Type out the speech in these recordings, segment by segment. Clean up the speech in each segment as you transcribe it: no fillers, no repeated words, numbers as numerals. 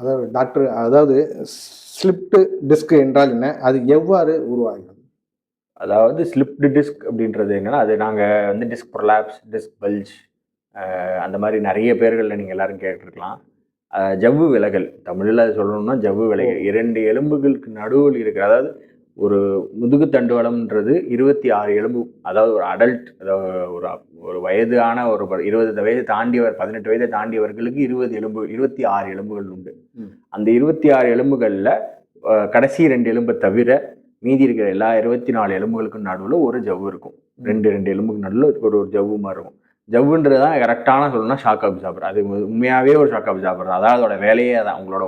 அதாவது டாக்டர், அதாவது slipped disk என்றால் என்ன, அது எவ்வாறு உருவாகிறது? அதாவது ஸ்லிப்டு டிஸ்க் அப்படின்றது என்னன்னா, அது நாங்கள் வந்து டிஸ்க் ப்ரொலாப்ஸ், டிஸ்க் பல்ஜ், அந்த மாதிரி நிறைய பேர்களில் நீங்கள் எல்லாரும் கேட்டிருக்கலாம். ஜவ்வு விலகல், தமிழில் சொல்லணும்னா ஜவ்வு விலகல். 2 எலும்புகளுக்கு நடுவில் இருக்கிற, அதாவது ஒரு முதுகு தண்டுவடம்ன்றது 26 எலும்பு, அதாவது ஒரு அடல்ட், அதாவது ஒரு ஒரு வயதான ஒரு 20 வயது தாண்டியவர், 18 வயதை தாண்டியவர்களுக்கு 26 எலும்புகள் உண்டு. அந்த 26 எலும்புகளில் கடைசி 2 எலும்பை தவிர மீதி இருக்கிற எல்லா 24 எலும்புகளுக்கும் நடுவில் ஒரு ஜவ்வு இருக்கும். 2 எலும்புக்கு நடுவில் ஒரு ஜவ்வு மாதிரி இருக்கும். ஜவ்வுன்றதான் கரெக்டான சொல்லணும்னா ஷாக் அப்சார்பர். அது உண்மையாகவே ஒரு ஷாக் அப்சார்பர். அதாவது அதோட வேலையே அதான். உங்களோட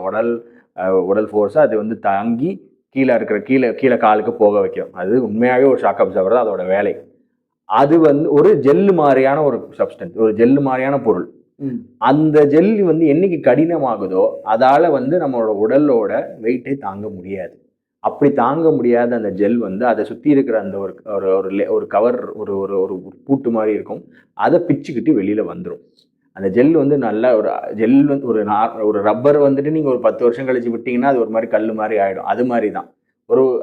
உடல் ஃபோர்ஸை அது வந்து தாங்கி கீழே இருக்கிற கீழே காலுக்கு போக வைக்கும். அது உண்மையாகவே ஒரு ஷாக் அப்சார்பர் தான் அதோட வேலை. அது வந்து ஒரு ஜெல்லு மாதிரியான ஒரு சப்ஸ்டன்ஸ், ஒரு ஜெல்லு மாதிரியான பொருள். அந்த ஜெல் வந்து என்னைக்கு கடினமாகுதோ அதால வந்து நம்மளோட உடலோட வெயிட்டை தாங்க முடியாது. அப்படி தாங்க முடியாத அந்த ஜெல் வந்து அதை சுற்றி இருக்கிற அந்த ஒரு கவர், ஒரு ஒரு ஒரு பூட்டு மாதிரி இருக்கும், அதை பிச்சுக்கிட்டு வெளியில் வந்துடும். அந்த ஜெல் வந்து நல்ல ஒரு ஜெல் வந்து ஒரு ரப்பர் வந்துட்டு நீங்கள் ஒரு 10 வருஷம் கழிச்சு விட்டிங்கன்னா அது ஒரு மாதிரி கல் மாதிரி ஆகிடும். அது மாதிரி தான்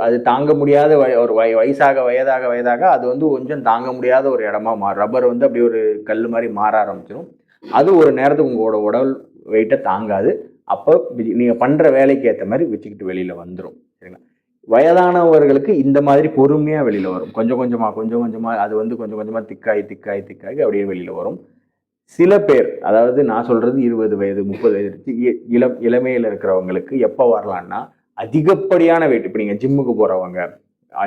அது தாங்க முடியாத ஒரு வயதாக அது வந்து கொஞ்சம் தாங்க முடியாத ஒரு இடமா மாறும். ரப்பர் வந்து அப்படி ஒரு கல் மாதிரி மாற ஆரம்பிச்சிடும். அது ஒரு நேரத்துக்கு உங்களோட உடல் வெயிட்டை தாங்காது. அப்போ நீங்கள் பண்ணுற வேலைக்கு ஏற்ற மாதிரி வச்சுக்கிட்டு வெளியில் வந்துடும். சரிங்களா? வயதானவர்களுக்கு இந்த மாதிரி பொறுமையாக வெளியில் வரும். கொஞ்சம் கொஞ்சமாக அது வந்து கொஞ்சம் கொஞ்சமாக திக்காகி அப்படியே வெளியில் வரும். சில பேர், அதாவது நான் சொல்கிறது 20 வயது 30 வயது இளமையில் இருக்கிறவங்களுக்கு எப்போ வரலான்னா, அதிகப்படியான வெயிட், இப்போ நீங்கள் ஜிம்முக்கு போகிறவங்க,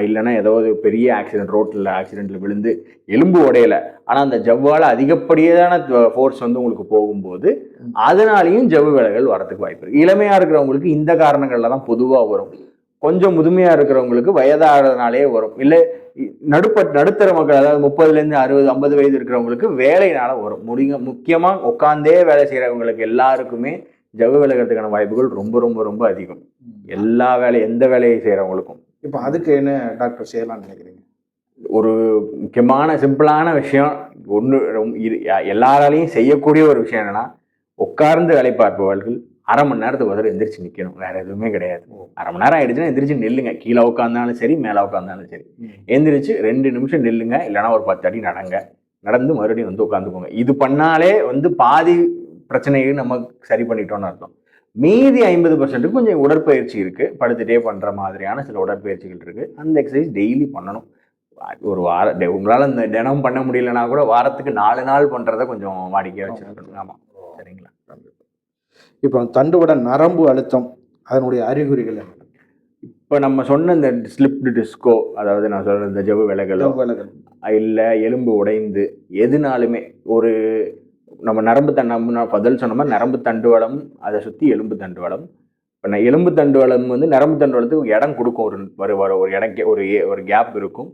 இல்லைன்னா ஏதோ ஒரு பெரிய ஆக்சிடென்ட்டில் விழுந்து எலும்பு உடையலை, ஆனால் அந்த ஜவ்வால் அதிகப்படியான ஃபோர்ஸ் வந்து உங்களுக்கு போகும்போது அதனாலையும் ஜவ்வு விலகல் வரத்துக்கு வாய்ப்பு இருக்குது. இளமையாக இருக்கிறவங்களுக்கு இந்த காரணங்களில் தான் பொதுவாக வரும். கொஞ்சம் முதுமையாக இருக்கிறவங்களுக்கு வயதாகிறதுனாலே வரும். இல்லை நடுத்தர மக்கள், அதாவது 30லேருந்து 60 50 வயது இருக்கிறவங்களுக்கு வேலையினால வரும். முக்கியமாக உட்காந்தே வேலை செய்கிறவங்களுக்கு எல்லாருக்குமே ஜவ்வு விலகிறதுக்கான வாய்ப்புகள் ரொம்ப ரொம்ப ரொம்ப அதிகம். எந்த வேலையை செய்கிறவங்களுக்கும். இப்போ அதுக்கு என்ன டாக்டர் செய்யலாம்னு நினைக்கிறீங்க? ஒரு முக்கியமான சிம்பிளான விஷயம் ஒன்று, எல்லாராலையும் செய்யக்கூடிய ஒரு விஷயம் என்னன்னா, உட்கார்ந்து வேலை பார்ப்பவர்கள் அரை மணி நேரத்துக்கு ஒரு எந்திரிச்சு நிற்கணும். வேற எதுவுமே கிடையாது. அரை மணி நேரம் ஆயிடுச்சுன்னா எந்திரிச்சு நில்லுங்க. கீழே உட்காந்தாலும் சரி, மேலே உட்காந்தாலும் சரி, எந்திரிச்சு 2 நிமிஷம் நில்லுங்க. இல்லைன்னா ஒரு 10 அடி நடந்து மறுபடியும் வந்து உட்காந்துக்கோங்க. இது பண்ணாலே வந்து பாதி பிரச்சனையை நம்ம சரி பண்ணிட்டோம்னு அர்த்தம். மீதி 50% கொஞ்சம் உடற்பயிற்சி இருக்கு, படுத்துட்டே பண்ற மாதிரியான சில உடற்பயிற்சிகள் இருக்கு. அந்த எக்ஸசைஸ் டெய்லி பண்ணணும். ஒரு உங்களால இந்த தினம் பண்ண முடியலன்னா கூட வாரத்துக்கு 4 நாள் பண்றதை கொஞ்சம் வாடிக்கையா வச்சிருக்கணும். ஆமா, சரிங்களா? இப்போ தண்டுவட நரம்பு அழுத்தம், அதனுடைய அறிகுறிகள் என்ன? இப்போ நம்ம சொன்ன இந்த ஸ்லிப்டு டிஸ்கோ, அதாவது நான் சொல்ற இந்த ஜவ்வு விலகலோ இல்லை எலும்பு உடைந்து, எதுனாலுமே ஒரு நம்ம பதில் சொன்ன மாதிரி நரம்பு தண்டுவடம், அதை சுற்றி எலும்பு தண்டுவடம். இப்போ எலும்பு தண்டுவடம் வந்து நரம்பு தண்டுவடத்துக்கு இடம் கொடுக்கும். ஒரு இடಕ್ಕೆ ஒரு கேப் இருக்கும்.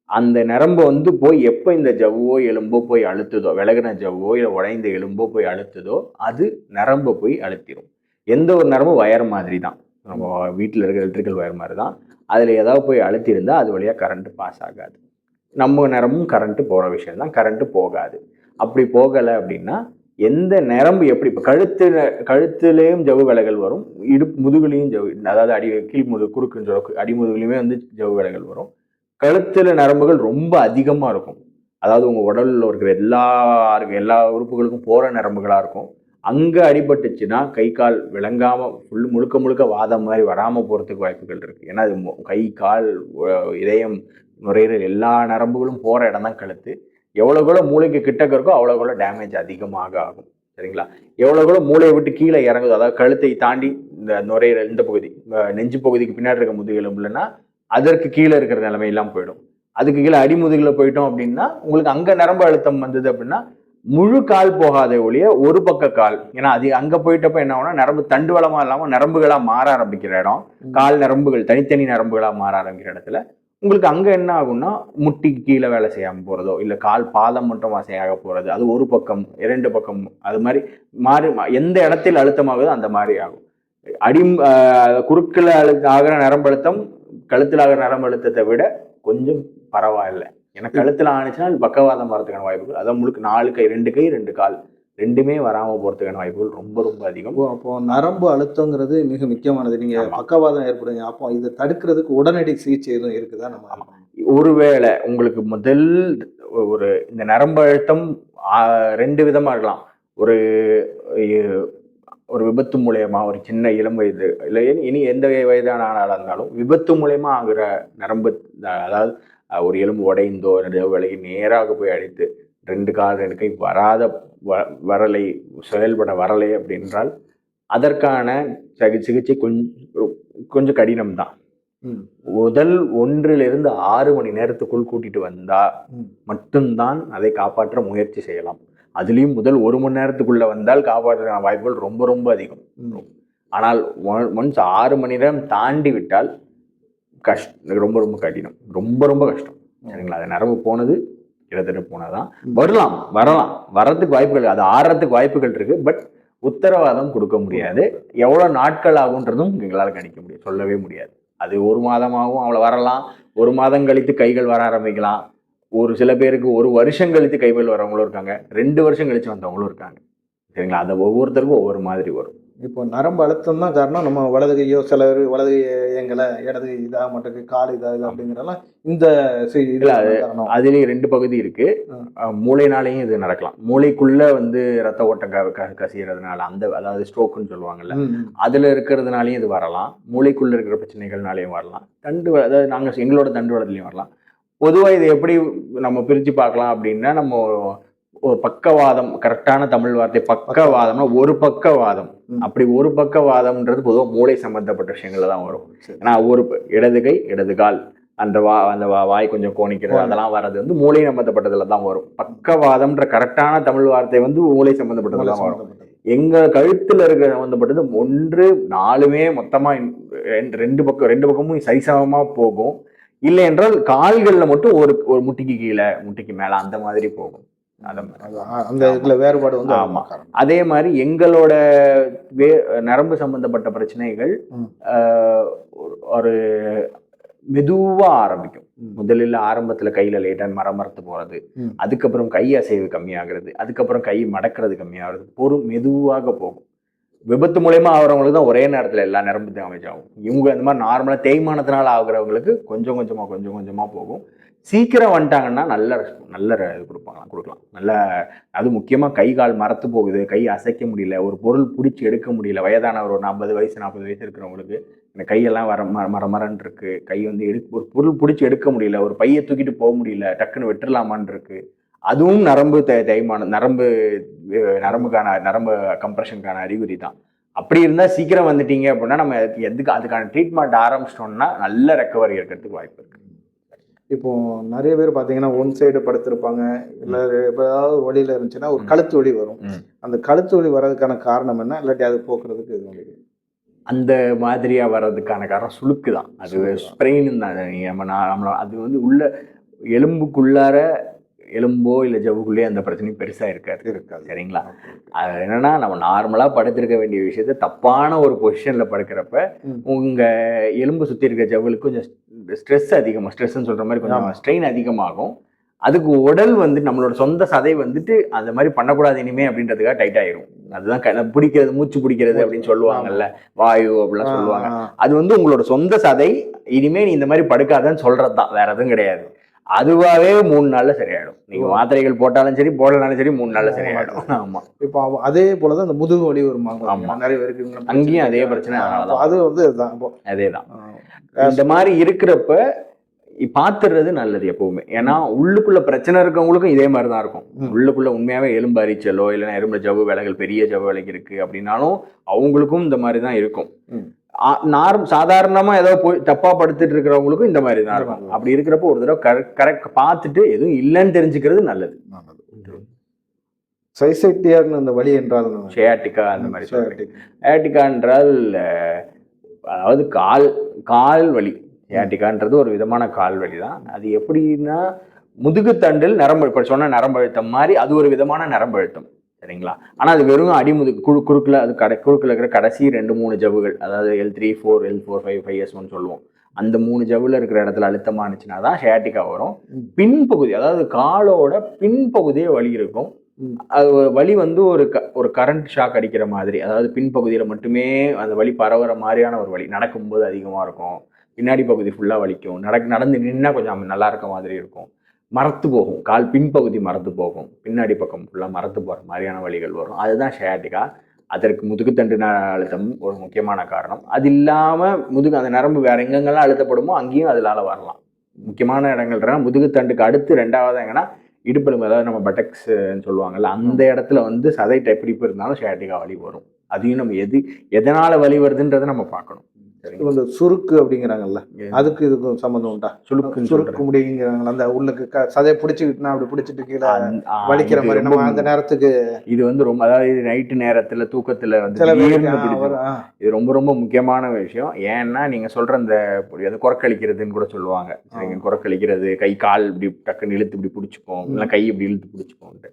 அந்த நரம்பு வந்து போய் எப்போ இந்த ஜவ்வோ எலும்போ போய் அழுத்துதோ, விலகின ஜவ்வோ இல்லை உடைந்த எலும்போ போய் அழுத்துதோ, அது நரம்பை போய் அழுத்திடும். எந்த ஒரு நரம்பும் வயர் மாதிரி தான், நம்ம வீட்டில் இருக்கிற எலக்ட்ரிக்கல் வயர் மாதிரி தான். அதில் ஏதாவது போய் அழுத்திருந்தால் அது வழியாக கரண்ட்டு பாஸ் ஆகாது. நம்ம நரம்பும் கரண்ட்டு போகிற விஷயம் தான், கரண்ட்டு போகாது. அப்படி போகலை அப்படின்னா எந்த நரம்பு எப்படி, இப்போ கழுத்துலேயும் ஜவ்வு விலகல் வரும், முதுகுலையும் ஜவ்வு, அதாவது கீழ் முதுகு குறுக்குன்னு சொல்ல அடிமுதுகுலையுமே வந்து ஜவ்வு விலகல் வரும். கழுத்துல நரம்புகள் ரொம்ப அதிகமாக இருக்கும். அதாவது உங்கள் உடலில் இருக்கிற எல்லா உறுப்புகளுக்கும் போகிற நரம்புகளாக இருக்கும். அங்கே அடிபட்டுச்சுன்னா கை கால் விளங்காமல் முழுக்க வாதம் மாதிரி வராமல் போகிறதுக்கு வாய்ப்புகள் இருக்குது. ஏன்னா அது கை கால் இதயம் நுரையீரல் எல்லா நரம்புகளும் போகிற இடம் தான் கழுத்து. எவ்வளோக்குள்ள மூளைக்கு கிட்டக்க இருக்கோ அவ்வளோக்குள்ள டேமேஜ் அதிகமாக ஆகும். சரிங்களா? எவ்வளோக்குள்ள மூளையை விட்டு கீழே இறங்குதோ, அதாவது கழுத்தை தாண்டி இந்த நுரையீரல் இந்த பகுதி, நெஞ்சு பகுதிக்கு பின்னாடி இருக்க முதுகெலும்புலன்னா அதற்கு கீழே இருக்கிற நிலைமையெல்லாம் போயிடும். அதுக்கு கீழே அடிமுதுகில் போயிட்டோம் அப்படின்னா உங்களுக்கு அங்கே நரம்பு அழுத்தம் வந்தது அப்படின்னா முழு கால் போகாத ஒழிய ஒரு பக்க கால், ஏன்னா அது அங்கே போயிட்டப்ப என்ன ஆகும்னா நரம்பு தண்டுவளமாக இல்லாமல் நரம்புகளாக மாற ஆரம்பிக்கிற இடம், கால் நரம்புகள் தனித்தனி நரம்புகளாக மாற ஆரம்பிக்கிற இடத்துல உங்களுக்கு அங்கே என்ன ஆகும்னா முட்டிக்கு கீழே வேலை செய்யாமல் போகிறதோ, இல்லை கால் பாதம் மட்டும் வசையாக போகிறது, அது ஒரு பக்கம் 2 பக்கம் அது மாதிரி மாறி எந்த இடத்தில் அழுத்தமாகுதோ அந்த மாதிரி ஆகும். குறுக்கில் ஆகிற நரம்பு அழுத்தம் கழுத்தில் ஆகிற நரம்பு அழுத்தத்தை விட கொஞ்சம் பரவாயில்லை. ஏன்னா கழுத்தில் ஆனிச்சுன்னா பக்கவாதம் வரதுக்கான வாய்ப்புகள், அதான் முழுக்க 4 கை 2 கை 2 கால் ரெண்டுமே வராமல் போகிறதுக்கான வாய்ப்புகள் ரொம்ப ரொம்ப அதிகம். அப்போ நரம்பு அழுத்தங்கிறது மிக முக்கியமானது. நீங்க பக்கவாதம் ஏற்படுங்க, அப்போ இதை தடுக்கிறதுக்கு உடனடி சிகிச்சை எதுவும் இருக்குதா? நம்ம ஒருவேளை உங்களுக்கு முதல் ஒரு இந்த நரம்பு அழுத்தம் 2 விதமா இருக்கலாம். ஒரு ஒரு விபத்து மூலயமா, ஒரு சின்ன இளம் வயது இல்லை இனி எந்த வயதான ஆளாக இருந்தாலும் விபத்து மூலயமா ஆகிற நரம்பு, அதாவது ஒரு எலும்பு உடைந்தோ விலகி நேராக போய் அடித்து 2 கால் 2 கை வராத வரலை, செயல்பட வரலை அப்படின்றால் அதற்கான சிகிச்சை கொஞ்சம் கடினம்தான். முதல் 1 to 6 மணி நேரத்துக்குள் கூட்டிட்டு வந்தா மட்டும்தான் அதை காப்பாற்ற முயற்சி செய்யலாம். அதுலேயும் முதல் 1 மணி நேரத்துக்குள்ள வந்தால் காப்பாற்ற வாய்ப்புகள் ரொம்ப ரொம்ப அதிகம். ஆனால் ஒன்ஸ் 6 மணி நேரம் தாண்டி விட்டால் ரொம்ப ரொம்ப கடினம், ரொம்ப ரொம்ப கஷ்டம். சரிங்களா? அது நரம்பு போனது கிட்டத்தட்ட போனாதான் வரலாம், வர்றதுக்கு வாய்ப்புகள், அது ஆறுறதுக்கு வாய்ப்புகள் இருக்கு. பட் உத்தரவாதம் கொடுக்க முடியாது. எவ்வளவு நாட்கள் ஆகுன்றதும் எங்களால் கணிக்க முடியாது, சொல்லவே முடியாது. அது 1 மாதமாகவும் அவ்வளோ வரலாம், 1 மாதம் கழித்து கைகள் வர ஆரம்பிக்கலாம். ஒரு சில பேருக்கு 1 வருஷம் கழித்து கைகள் வரவங்களும் இருக்காங்க, 2 வருஷம் கழிச்சு வந்தவங்களும் இருக்காங்க. சரிங்களா? அது ஒவ்வொருத்தருக்கும் ஒவ்வொரு மாதிரி வரும். இப்போ நரம்பு அழுத்தம் தான் காரணம். நம்ம வலது கையோ சில பேர் வலது கை இயங்கலை, இடது கை இதாக மாட்டேங்குது, கால் இதாக அப்படிங்கிறதெல்லாம் இந்த அதுலேயும் 2 பகுதி இருக்கு. மூளைனாலையும் இது நடக்கலாம். மூளைக்குள்ள ரத்த ஓட்டம் கசியறதுனால, அதாவது ஸ்ட்ரோக்குன்னு சொல்லுவாங்கல்ல, அதுல இருக்கிறதுனாலையும் இது வரலாம். மூளைக்குள்ள இருக்கிற பிரச்சனைகள்னாலையும் வரலாம். அதாவது எங்களோட தண்டு வளத்துலையும் வரலாம். பொதுவாக இது எப்படி நம்ம பிரித்து பார்க்கலாம் அப்படின்னா, நம்ம ஒரு பக்கவாதம், கரெக்டான தமிழ் வார்த்தை பக்கவாதம்னா ஒரு பக்கவாதம். அப்படி ஒரு பக்கவாதம்ன்றது பொதுவாக மூளை சம்பந்தப்பட்ட விஷயங்கள்ல தான் வரும். ஏன்னா ஒரு இடது கை இடது கால் அந்த வாய் கொஞ்சம் கோணிக்கிறது அதெல்லாம் வர்றது மூளை சம்பந்தப்பட்டதுல தான் வரும். பக்கவாதம்ன்ற கரெக்டான தமிழ் வார்த்தை மூளை சம்பந்தப்பட்டதுல தான் வரும். எங்க கழுத்துல இருக்கிற சம்பந்தப்பட்டது 1 4மே மொத்தமா 2 பக்கமும் சரிசமமா போகும். இல்லை என்றால் கால்கள்ல மட்டும் ஒரு முட்டிக்கு கீழே முட்டிக்கு மேல அந்த மாதிரி போகும். அந்த இதுல வேறுபாடு ஆமா. அதே மாதிரி எங்களோட நரம்பு சம்பந்தப்பட்ட பிரச்சனைகள் ஒரு மெதுவா ஆரம்பிக்கும். முதலில் ஆரம்பத்துல கையில லேட்டா மரமரத்து போறது, அதுக்கப்புறம் கை அசைவு கம்மியாகிறது, அதுக்கப்புறம் கை மடக்கிறது கம்மியாகிறது, மெதுவாக போகும். விபத்து மூலயமா ஆகிறவங்களுக்கு தான் ஒரே நேரத்தில் எல்லா நரம்பு டேமேஜ் ஆகும். இவங்க இந்த மாதிரி நார்மலாக தேய்மானத்தினால ஆகுறவங்களுக்கு கொஞ்சம் கொஞ்சமாக போகும். சீக்கிரம் வந்துட்டாங்கன்னா நல்ல இது கொடுக்கலாம். நல்ல அது முக்கியமாக கை கால் மரத்து போகுது, கை அசைக்க முடியல, ஒரு பொருள் பிடிச்சி எடுக்க முடியல, வயதானவர் ஒரு 40 வயசு 40 வயசு இருக்கிறவங்களுக்கு இந்த கையெல்லாம் மரமரன்னு இருக்கு, கை ஒரு பொருள் பிடிச்சி எடுக்க முடியல, ஒரு பையை தூக்கிட்டு போக முடியல, டக்குன்னு வெட்டுலாமான் இருக்கு. அதுவும் நரம்பு தேய்மானம், நரம்பு கம்ப்ரெஷனுக்கான அறிகுறி தான். அப்படி இருந்தால் சீக்கிரம் வந்துட்டீங்க அப்படின்னா நம்ம அதுக்கான ட்ரீட்மெண்ட் ஆரம்பிச்சிட்டோம்னா நல்ல ரெக்கவரி இருக்கிறதுக்கு வாய்ப்பு இருக்கு. இப்போ நிறைய பேர் பார்த்தீங்கன்னா ஒன் சைடு படுத்திருப்பாங்க, இல்லை ஏதாவது வழியில் இருந்துச்சுன்னா ஒரு கழுத்து வலி வரும். அந்த கழுத்து வலி வர்றதுக்கான காரணம் என்ன, இல்லாட்டி அது போக்குறதுக்கு இது அந்த மாதிரியா வர்றதுக்கான காரணம் சுளுக்கு தான். அது ஸ்ப்ரெயின் தான். அது உள்ள எலும்புக்குள்ளார எலும்போ இல்லை ஜவ்வுக்குள்ளேயே அந்த பிரச்சனையும் பெருசாக இருக்காது. சரிங்களா? அது என்னன்னா, நம்ம நார்மலாக படுத்திருக்க வேண்டிய விஷயத்த தப்பான ஒரு பொசிஷனில் படுக்கிறப்ப உங்கள் எலும்பு சுற்றி இருக்க ஜவ்வுகளுக்கு கொஞ்சம் ஸ்ட்ரெஸ்ன்னு சொல்கிற மாதிரி கொஞ்சம் ஸ்ட்ரெயின் அதிகமாகும். அதுக்கு உடல் நம்மளோட சொந்த சதை அந்த மாதிரி பண்ணக்கூடாது இனிமே அப்படின்றதுக்காக டைட் ஆயிரும். அதுதான் பிடிக்கிறது, மூச்சு பிடிக்கிறது அப்படின்னு சொல்லுவாங்கல்ல, வாயு அப்படிலாம் சொல்லுவாங்க. அது உங்களோட சொந்த சதை இனிமே நீ இந்த மாதிரி படுக்காதன்னு சொல்றது தான், வேற எதுவும் கிடையாது. அதுவாகவே 3 நாள்ல சரியாயிடும். நீங்க மாத்திரைகள் போட்டாலும் சரி போடலாலும் சரி 3 நாள்ல சரியாயிடும். ஆமா. இப்போ அதே போலதான் அந்த முதுகு வலி வருவாங்க நிறைய பேருக்கு, அங்கேயும் அதே பிரச்சனை. அது அதேதான். இந்த மாதிரி இருக்கிறப்ப பாத்துறது நல்லது எப்பவுமே. ஏன்னா உள்ளுக்குள்ள பிரச்சனை இருக்கவங்களுக்கும் இதே மாதிரிதான் இருக்கும். உள்ளுக்குள்ள உண்மையாவே எலும்பு அரிச்சலோ இல்லைன்னா எலும்புல ஜவ்வு விலகல், பெரிய ஜவ்வு விலகி இருக்கு அப்படின்னாலும் அவங்களுக்கும் இந்த மாதிரிதான் இருக்கும். சாதாரணமா ஏதோ போய் தப்பா படுத்துட்டு இருக்கிறவங்களுக்கும் இந்த மாதிரி தான் இருக்கும். அப்படி இருக்கிறப்ப ஒரு தடவை கரெக்ட் பார்த்துட்டு எதுவும் இல்லைன்னு தெரிஞ்சுக்கிறது நல்லது. அந்த வலி என்றால் ஷியாட்டிகா அந்த மாதிரி. ஷியாட்டிகா என்றால் அதாவது கால் வலி. ஷியாட்டிகான்றது ஒரு விதமான கால் வலி தான். அது எப்படின்னா, முதுகுத்தண்டில் நரம்பு, இப்ப சொன்ன நரம்பு அழுத்தம் மாதிரி அது ஒரு விதமான நரம்பு அழுத்தம். சரிங்களா? ஆனால் அது வெறும் அடிமுதுகு குறுக்கில், அது குறுக்கில் இருக்கிற கடைசி 2-3 ஜவ்வுகள், அதாவது L3, 4, L4, 5, 5S1 சொல்லுவோம். அந்த 3 ஜவ்வுல இருக்கிற இடத்துல அழுத்தமானுச்சுன்னா தான் ஷியாட்டிகா வரும். பின்பகுதி, அதாவது காலோட பின்பகுதியே வலி இருக்கும். அது ஒரு வலி வந்து ஒரு கரண்ட் ஷாக் அடிக்கிற மாதிரி, அதாவது பின்பகுதியில் மட்டுமே அந்த வலி பரவுற மாதிரியான ஒரு வலி. நடக்கும்போது அதிகமாக இருக்கும், பின்னாடி பகுதி ஃபுல்லாக வலிக்கும், நடந்து நின்னா கொஞ்சம் நல்லா இருக்க மாதிரி இருக்கும், மரத்து போகும், கால் பின்பகுதி மரத்து போகும், பின்னாடி பக்கம் ஃபுல்லாக மரத்து போகிற மாதிரியான வலிகள் வரும். அதுதான் ஷயாட்டிகா. அதற்கு முதுகுத்தண்டு அழுத்தம் ஒரு முக்கியமான காரணம். அது இல்லாமல் அந்த நரம்பு வேற எங்கெங்கெல்லாம் அழுத்தப்படுமோ அங்கேயும் அதனால வரலாம். முக்கியமான இடங்கள்னா முதுகுத்தண்டுக்கு அடுத்து 2வது எங்கன்னா இடுப்பெலும்பு, அதாவது நம்ம பட்டெக்ஸ்ன்னு சொல்லுவாங்கல்ல, அந்த இடத்துல வந்து சதை பிடிப்பு இருந்தாலும் ஷயாட்டிகா வலி வரும். அதையும் நம்ம எதனால வலி வருதுன்றதை நம்ம பார்க்கணும். இந்த சுருக்கு அப்படிங்கிறாங்கல்ல, அதுக்கு இதுக்கும் சம்மந்தம் உண்டா? சுருக்கு முடிங்கிறாங்களா, அந்த உள்ளுக்கு சதையை பிடிச்சிக்கிட்டுனா அப்படி பிடிச்சிட்டு கீழே வலிக்கிற மாதிரி நம்ம அந்த நேரத்துக்கு இது வந்து ரொம்ப, அதாவது நைட்டு நேரத்துல தூக்கத்துல வந்து இது ரொம்ப ரொம்ப முக்கியமான விஷயம். ஏன்னா நீங்க சொல்ற அந்த குரக்களிக்கிறதுன்னு கூட சொல்லுவாங்க. சரிங்க, குரக்களிக்கிறது, கை கால் இப்படி டக்குன்னு இழுத்து இப்படி பிடிச்சிக்கும், இல்லை கை இப்படி இழுத்து பிடிச்சிக்கும்ட்டு.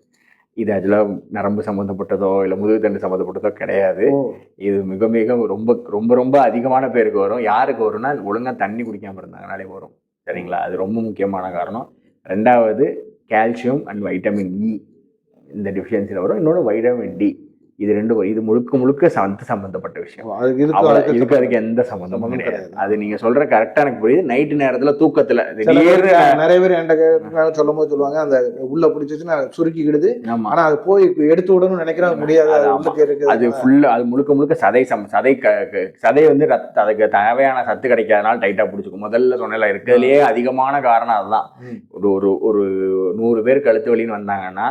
இது ஆக்சுவலாக நரம்பு சம்மந்தப்பட்டதோ இல்லை முதுகுத்தண்டு சம்மந்தப்பட்டதோ கிடையாது. இது மிக மிக ரொம்ப ரொம்ப ரொம்ப அதிகமான பேருக்கு வரும். யாருக்கு வரும்னா ஒழுங்காக தண்ணி குடிக்காமல் இருந்தாங்கனாலே வரும். சரிங்களா, அது ரொம்ப முக்கியமான காரணம். 2வது கால்சியம் அண்ட் வைட்டமின் இ இந்த டிஃபிஷியன்சியில் வரும். இன்னொன்று வைட்டமின் டி. இது 2 இது முழுக்க முழுக்க சம்பந்தப்பட்ட விஷயம். அதுக்கு எந்த சம்பந்தமும் கிடையாது. அது நீங்க சொல்ற கரெக்டா எனக்கு புரியுது. நைட்டு நேரத்துல தூக்கத்துல நிறைய பேர் என்கிட்ட சொல்லும் போது சொல்லுவாங்க, அந்த உள்ள பிடிச்சிச்சுன்னா சுருக்கிக்கிடுது, ஆனா அது போய் எடுத்து விடணும்னு நினைக்கிறாங்க, முடியாது. அது ஃபுல்லா அது முழுக்க முழுக்க சதை வந்து அதுக்கு தேவையான சத்து கிடைக்காதனால டைட்டா பிடிச்சிக்கும். முதல்ல சொன்னல இருக்கிறதுலயே அதிகமான காரணம் அதுதான். ஒரு 100 பேர் கழுத்து வலின்னு வந்தாங்கன்னா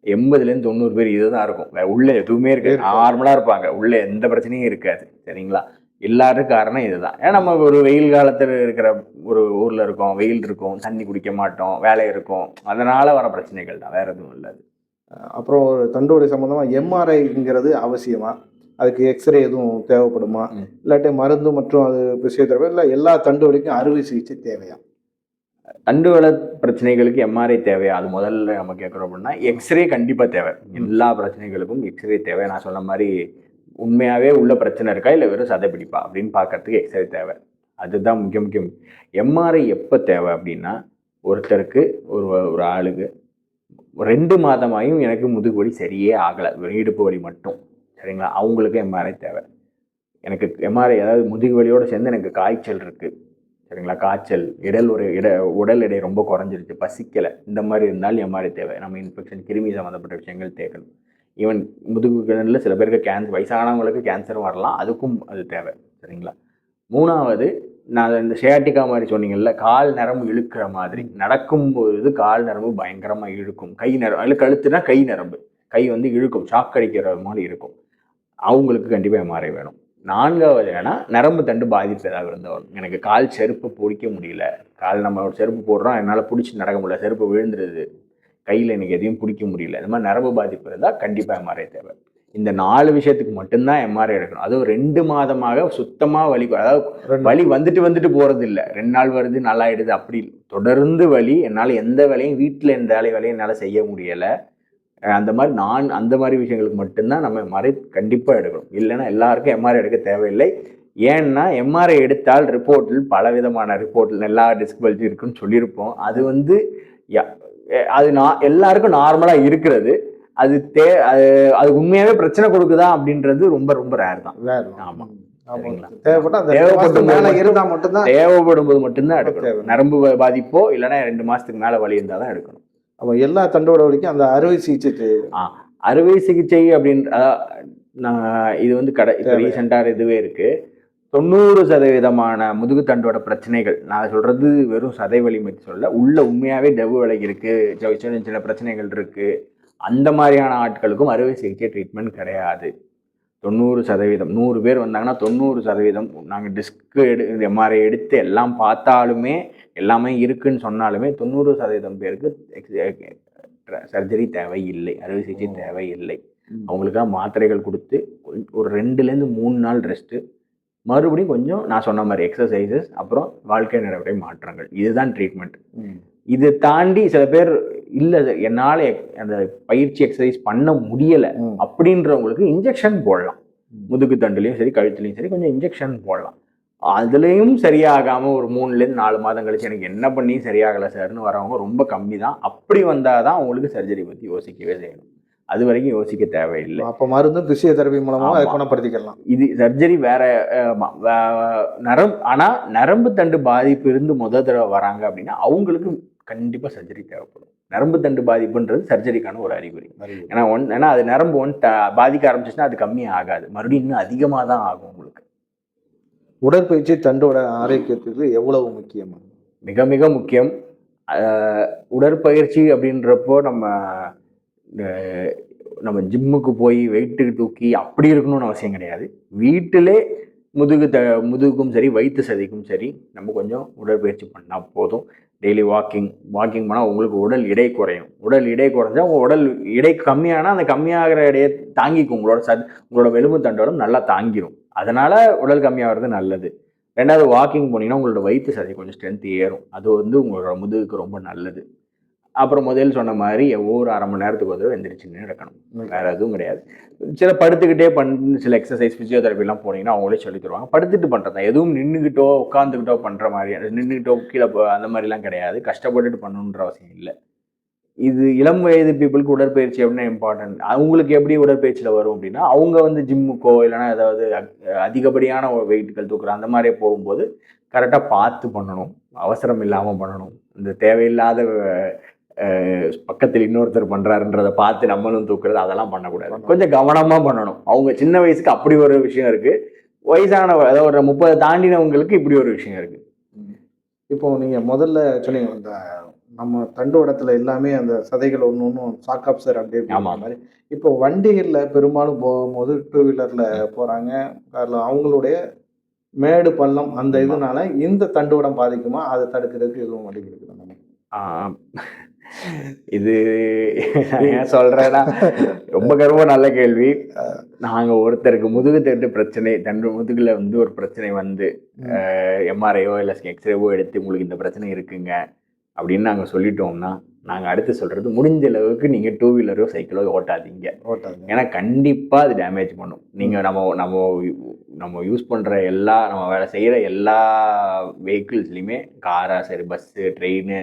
80லேருந்து 90 பேர் இதுதான் இருக்கும். உள்ள எதுவுமே இருக்காது, நார்மலா இருப்பாங்க, உள்ள எந்த பிரச்சனையும் இருக்காது. சரிங்களா, எல்லாருக்கும் காரணம் இதுதான். ஏன்னா நம்ம ஒரு வெயில் காலத்துல இருக்கிற ஒரு ஊர்ல இருக்கோம், வெயில் இருக்கும், தண்ணி குடிக்க மாட்டோம், வேலை இருக்கும், அதனால வர பிரச்சனைகள் தான், வேற எதுவும் இல்லை. அப்புறம் ஒரு தண்டுவலி சம்பந்தமா எம்ஆர்ஐங்கிறது அவசியமா? அதுக்கு எக்ஸ்ரே எதுவும் தேவைப்படுமா? இல்லாட்டி மருந்து மற்றும் அது பிசியோதெரபி, இல்லை எல்லா தண்டுவலிக்கும் அறுவை சிகிச்சை தேவையா? தண்டுவல பிரச்சனைகளுக்கு எம்ஆர்ஐ தேவையா? அது முதல்ல நம்ம கேட்குறோம் அப்படின்னா எக்ஸ்ரே கண்டிப்பாக தேவை. எல்லா பிரச்சனைகளுக்கும் எக்ஸ்ரே தேவை. நான் சொன்ன மாதிரி உண்மையாகவே உள்ள பிரச்சனை இருக்கா இல்லை வெறும் சதை பிடிப்பா அப்படின்னு பார்க்கறதுக்கு எக்ஸ்ரே தேவை. அதுதான் முக்கியம். எம்ஆர்ஐ எப்போ தேவை அப்படின்னா, ஒருத்தருக்கு ஒரு ஆளுக்கு 2 மாதமாயும் எனக்கு முதுகு வலி சரியே ஆகலை, இடுப்பு வலி மட்டும், சரிங்களா, அவங்களுக்கு எம்ஆர்ஐ தேவை. எனக்கு எம்ஆர்ஐ, அதாவது முதுகு வலியோடு சேர்ந்து எனக்கு காய்ச்சல் இருக்குது, சரிங்களா, காய்ச்சல், உடல் எடை ரொம்ப குறைஞ்சிருச்சு, பசிக்கலை, இந்த மாதிரி இருந்தாலும் எம்ஆர்ஐ தேவை. நம்ம இன்ஃபெக்ஷன், கிருமி சம்மந்தப்பட்ட விஷயங்கள் தேக்கணும். ஈவன் முதுகுகளில் சில பேருக்கு கேன்சர், வயசானவங்களுக்கு கேன்சரும் வரலாம், அதுக்கும் அது தேவை. சரிங்களா, 3வது நான் இந்த ஷயாட்டிகா மாதிரி சொன்னீங்கல்ல, கால் நரம்பு இழுக்கிற மாதிரி, நடக்கும்போது கால் நரம்பு பயங்கரமாக இழுக்கும், கை நரம்பு, அதில் கழுத்துனா கை நரம்பு, கை வந்து இழுக்கும், ஷாக் அடிக்கிற மாதிரி இருக்கும், அவங்களுக்கு கண்டிப்பாக எம்ஆர்ஐ வேணும். 4வது ஏன்னா நரம்பு தண்டு பாதிப்பு ஏதாவது இருந்தவரும், எனக்கு கால் செருப்பு பிடிக்க முடியல, கால் நம்ம ஒரு செருப்பு போடுறோம், என்னால் பிடிச்சி நடக்க முடியல, செருப்பு விழுந்துருது, கையில் எனக்கு எதையும் பிடிக்க முடியல, இந்த மாதிரி நரம்பு பாதிப்பு இருந்தால் கண்டிப்பாக எம்ஆர்ஐ தேவை. இந்த 4 விஷயத்துக்கு மட்டும்தான் எம்ஆர்ஐ எடுக்கணும். அதுவும் 2 மாதமாக சுத்தமாக வலி, அதாவது வலி வந்துட்டு போகிறது இல்லை, 2 நாள் வருது நல்லாயிடுது, அப்படி தொடர்ந்து வலி, என்னால் எந்த வேலையும் வீட்டில் எந்த வேலையும் என்னால் செய்ய முடியலை, அந்த மாதிரி விஷயங்களுக்கு மட்டும்தான் நம்ம எம்ஆர்ஐ கண்டிப்பாக எடுக்கணும். இல்லைன்னா எல்லாருக்கும் எம்ஆர்ஐ எடுக்க தேவையில்லை. ஏன்னா எம்ஆர்ஐ எடுத்தால் ரிப்போர்ட்டில் பலவிதமான ரிப்போர்ட்டில் எல்லா டிஸ்க் பல்ஜும் இருக்குன்னு சொல்லியிருப்போம். அது வந்து அது எல்லாருக்கும் நார்மலாக இருக்கிறது, அது உண்மையாகவே பிரச்சனை கொடுக்குதா அப்படின்றது ரொம்ப ரொம்ப ரேர் தான். ஆமாம், தேவைப்படும் போது மட்டும்தான் எடுக்கணும். நரம்பு பாதிப்போ இல்லைன்னா 2 மாதத்துக்கு மேலே வலி இருந்தால் தான் எடுக்கணும். அப்போ எல்லா தண்டோட வலிக்கும் அந்த அறுவை சிகிச்சை அறுவை சிகிச்சை அப்படின்ற இது வந்து இப்போ ரீசெண்டாக இதுவே இருக்குது. 90% முதுகுத்தண்டோட பிரச்சனைகள், நான் சொல்கிறது வெறும் சதை வலி பற்றி சொல்ல, உள்ள உண்மையாகவே டெவு விலகி இருக்குது, சின்ன சின்ன பிரச்சனைகள் இருக்குது, அந்த மாதிரியான ஆட்களுக்கும் அறுவை சிகிச்சை ட்ரீட்மெண்ட் கிடையாது. 90%, 100 பேர் வந்தாங்கன்னா 90% நாங்கள் டிஸ்க்கு எம்ஆர்ஐ எடுத்து எல்லாம் பார்த்தாலுமே, எல்லாமே இருக்குன்னு சொன்னாலுமே 90% பேருக்கு சர்ஜரி தேவையில்லை, அறுவை சிகிச்சை தேவையில்லை. அவங்களுக்காக மாத்திரைகள் கொடுத்து ஒரு 2லேருந்து 3 நாள் ரெஸ்ட்டு, மறுபடியும் கொஞ்சம் நான் சொன்ன மாதிரி எக்ஸசைசஸ், அப்புறம் வாழ்க்கை நடைமுறை மாற்றங்கள், இதுதான் ட்ரீட்மெண்ட். இதை தாண்டி சில பேர் இல்லை என்னால் அந்த பயிற்சி எக்ஸசைஸ் பண்ண முடியலை அப்படின்றவங்களுக்கு இன்ஜெக்ஷன் போடலாம். முதுகு தண்டுலையும் சரி கழுத்துலையும் சரி கொஞ்சம் இன்ஜெக்ஷன் போடலாம். அதுலேயும் சரியாகாமல் ஒரு 3லேருந்து 4 மாதம் கழிச்சு எனக்கு என்ன பண்ணி சரியாகலை சார்னு வரவங்க ரொம்ப கம்மி தான். அப்படி வந்தால் தான் அவங்களுக்கு சர்ஜரி பற்றி யோசிக்கவே செய்யணும். அது வரைக்கும் யோசிக்க தேவையில்லை. அப்போ மருந்தும் பிசியோதெரபி மூலமாக அதை ஆமா. குணப்படுத்திக்கலாம். இது சர்ஜரி வேற. நரம்பு தண்டு பாதிப்பு இருந்து தடவை வராங்க அப்படின்னா அவங்களுக்கு கண்டிப்பாக சர்ஜரி தேவைப்படும். நரம்பு தண்டு பாதிப்புன்றது சர்ஜரிக்கான ஒரு அறிகுறி. ஏன்னா அது நரம்பு பாதிக்க ஆரம்பிச்சிச்சுன்னா அது கம்மியாக ஆகாது, மறுபடியும் இன்னும் அதிகமாக தான் ஆகும் உங்களுக்கு. உடற்பயிற்சி தண்டோட ஆரோக்கியத்துக்கு எவ்வளவு முக்கியம்? மிக மிக முக்கியம். உடற்பயிற்சி அப்படின்றப்போ நம்ம ஜிம்முக்கு போய் வெயிட்டு தூக்கி அப்படி இருக்கணும்னு அவசியம் கிடையாது. வீட்டிலே முதுகுக்கும் சரி வயிற்று சதிக்கும் சரி நம்ம கொஞ்சம் உடற்பயிற்சி பண்ணால் போதும். டெய்லி வாக்கிங் பண்ணால் உங்களுக்கு உடல் எடை குறையும். உடல் எடை குறைஞ்சா உங்கள் உடல் எடை கம்மியானால் அந்த கம்மியாகிற எடையை தாங்கிக்கும். உங்களோட எலும்பு தண்டோடம் நல்லா தாங்கிடும். அதனால் உடல் கம்மியாகிறது நல்லது. ரெண்டாவது, வாக்கிங் போனீங்கன்னா உங்களோட வயிற்று சதை கொஞ்சம் ஸ்ட்ரென்த் ஏறும். அது உங்களோட முதுகுக்கு ரொம்ப நல்லது. அப்புறம் முதல் சொன்ன மாதிரி ஒவ்வொரு அரை மணி நேரத்துக்கு ஒரு எந்திரிச்சு நடக்கணும். வேறு எதுவும் கிடையாது. சில படுத்துக்கிட்டே சில எக்ஸசைஸ் ஃபிசியோதெரபிலாம் போனீங்கன்னா அவங்களே சொல்லி தருவாங்க. படுத்துட்டு பண்ணுறது தான். எதுவும் நின்றுக்கிட்டோ உட்காந்துக்கிட்டோ பண்ணுற மாதிரி, நின்றுக்கிட்டோ கீழே அந்த மாதிரிலாம் கிடையாது. கஷ்டப்பட்டுட்டு பண்ணணுன்ற அவசியம் இல்லை. இது இளம் வயது பீப்புளுக்கு உடற்பயிற்சி அப்படின்னா இம்பார்ட்டன்ட். அவங்களுக்கு எப்படி உடற்பயிற்சியில் வரும் அப்படின்னா, அவங்க ஜிம்முக்கோ இல்லைன்னா ஏதாவது அதிகப்படியான வெயிட்டுகள் தூக்குற அந்த மாதிரி போகும்போது கரெக்டாக பார்த்து பண்ணணும். அவசரம் இல்லாமல் பண்ணணும். இந்த தேவையில்லாத பக்கத்தில் இன்னொருத்தர் பண்ணுறாருன்றதை பார்த்து நம்மளும் தூக்குறது அதெல்லாம் பண்ணக்கூடாது. கொஞ்சம் கவனமாக பண்ணணும். அவங்க சின்ன வயசுக்கு அப்படி ஒரு விஷயம் இருக்குது. வயசான அதாவது ஒரு 30 தாண்டினவங்களுக்கு இப்படி ஒரு விஷயம் இருக்குது. இப்போ நீங்கள் முதல்ல சொன்னீங்க, இந்த நம்ம தண்டோடத்துல எல்லாமே அந்த சதைகள் ஒன்று ஒன்றும் சாக்காப்சர் அப்படியே மாதிரி. இப்போ வண்டிகளில் பெரும்பாலும் போகும்போது 2 வீலரில் போகிறாங்க, காரில், அவங்களுடைய மேடு பள்ளம் அந்த இதனால இந்த தண்டோடம் பாதிக்குமா? அதை தடுக்கிறதுக்கு எதுவும் வழி இருக்குது? இது ஏன் சொல்றேன்னா, ரொம்ப நல்ல கேள்வி. நாங்க ஒருத்தருக்கு முதுகு தண்டு பிரச்சனை, முதுகுல ஒரு பிரச்சனை எம்ஆர்ஐயோ இல்லை எக்ஸ்ரேவோ எடுத்து உங்களுக்கு இந்த பிரச்சனை இருக்குங்க அப்படின்னு நாங்கள் சொல்லிட்டோம்னா, நாங்கள் அடுத்து சொல்றது முடிஞ்ச அளவுக்கு நீங்க 2 வீலரோ சைக்கிளோ ஓட்டாதீங்க. ஏன்னா கண்டிப்பா அது டேமேஜ் பண்ணும். நீங்க நம்ம யூஸ் பண்ற நம்ம வேலை செய்யற எல்லா வெஹிக்கிள்ஸ்லையுமே, காரா சரி, பஸ்ஸு, ட்ரெயின்,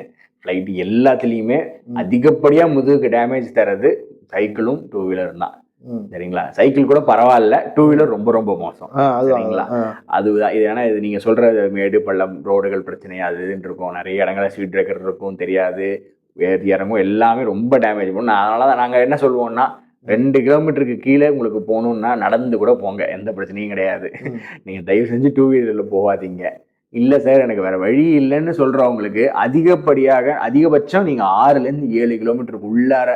ஃப்ளைட் எல்லாத்துலேயுமே அதிகப்படியாக முதுகுக்கு டேமேஜ் தரது சைக்கிளும் 2 வீலரும் தான். சரிங்களா? சைக்கிள் கூட பரவாயில்ல, 2 வீலர் ரொம்ப ரொம்ப மோசம். சரிங்களா? அதுதான் இது. ஏன்னா இது நீங்கள் சொல்கிற மேடு பள்ளம் ரோடுகள் பிரச்சனை அது இதுன்னு இருக்கும். நிறைய இடங்களில் ஸ்பீட் பிரேக்கர் இருக்கும், தெரியாது, இறங்கும், எல்லாமே ரொம்ப டேமேஜ் பண்ணும். அதனால தான் நாங்கள் என்ன சொல்லுவோம்னா, 2 கிலோமீட்டருக்கு கீழே உங்களுக்கு போகணுன்னா நடந்து கூட போங்க, எந்த பிரச்சனையும் கிடையாது. நீங்கள் தயவு செஞ்சு 2 வீலரில் போகாதீங்க. இல்லை சார் எனக்கு வேறு வழி இல்லைன்னு சொல்கிறவங்களுக்கு அதிகபட்சம் நீங்கள் 6லேருந்து 7 கிலோமீட்டருக்கு உள்ளார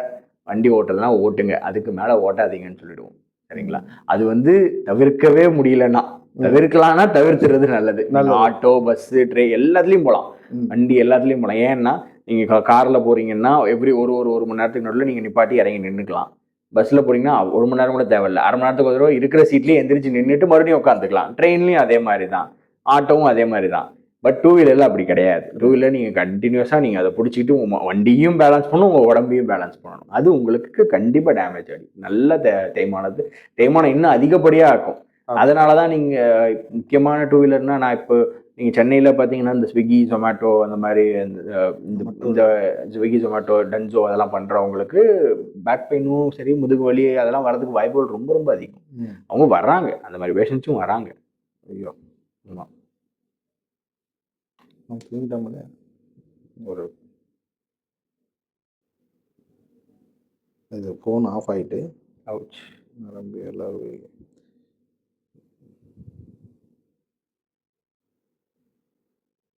வண்டி ஓட்டுறதுனா ஓட்டுங்க, அதுக்கு மேலே ஓட்டாதீங்கன்னு சொல்லிடுவோம். சரிங்களா? அது தவிர்க்கவே முடியலன்னா, தவிர்க்கலாம்னா தவிர்த்துறது நல்லது. ஆட்டோ, பஸ்ஸு, ட்ரெயின் எல்லாத்துலேயும் போகலாம், வண்டி எல்லாத்துலேயும் போகலாம். ஏன்னா நீங்கள் காரில் போகிறீங்கன்னா ஒரு மணி நேரத்துக்கு நடுவில் நீங்கள் நிப்பாட்டி இறங்கி நின்றுக்கலாம். பஸ்ஸில் போகிறீங்கன்னா 1 மணி நேரம் கூட தேவையில்லை, அரை மணி நேரத்துக்கு ஒரு தடவை இருக்கிற சீட்லேயே எந்திரிச்சு நின்றுட்டு மறுபடியும் உட்காந்துக்கலாம். ட்ரெயின்லேயும் அதே மாதிரி தான், ஆட்டோவும் அதே மாதிரி தான். பட் 2 வீலரில் அப்படி கிடையாது. 2 வீலர் நீங்கள் கண்டினியூஸாக நீங்கள் அதை பிடிச்சிக்கிட்டு உங்கள் வண்டியும் பேலன்ஸ் பண்ணணும், உங்கள் உடம்பையும் பேலன்ஸ் பண்ணணும். அது உங்களுக்கு கண்டிப்பாக டேமேஜ் ஆகும். நல்ல தேய்மானம் இன்னும் அதிகப்படியாக இருக்கும். அதனால தான் நீங்கள் முக்கியமான 2 வீலர்னால், நான் இப்போ நீங்கள் சென்னையில் பார்த்தீங்கன்னா இந்த ஸ்விக்கி, ஜொமேட்டோ அந்த மாதிரி இந்த ஸ்விக்கி, ஜொமேட்டோ, டன்ஸோ அதெல்லாம் பண்ணுறவங்களுக்கு பேக் பெயினும் சரி, முதுகு வலி அதெல்லாம் வரதுக்கு வாய்ப்புகள் ரொம்ப ரொம்ப அதிகம். அவங்க வர்றாங்க, அந்த மாதிரி பேஷண்ட்ஸும் வராங்க. ஐயோ ஆமாம். ஒரு இது ஃபோன் ஆஃப் ஆகிட்டு அவுச் நரம்பு எல்லாரும்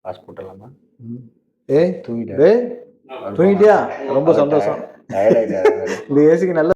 பாஸ்போர்ட் எல்லாமா தூங்கிட்டியா? ரொம்ப சந்தோஷம். இந்த ஏசிக்கு நல்ல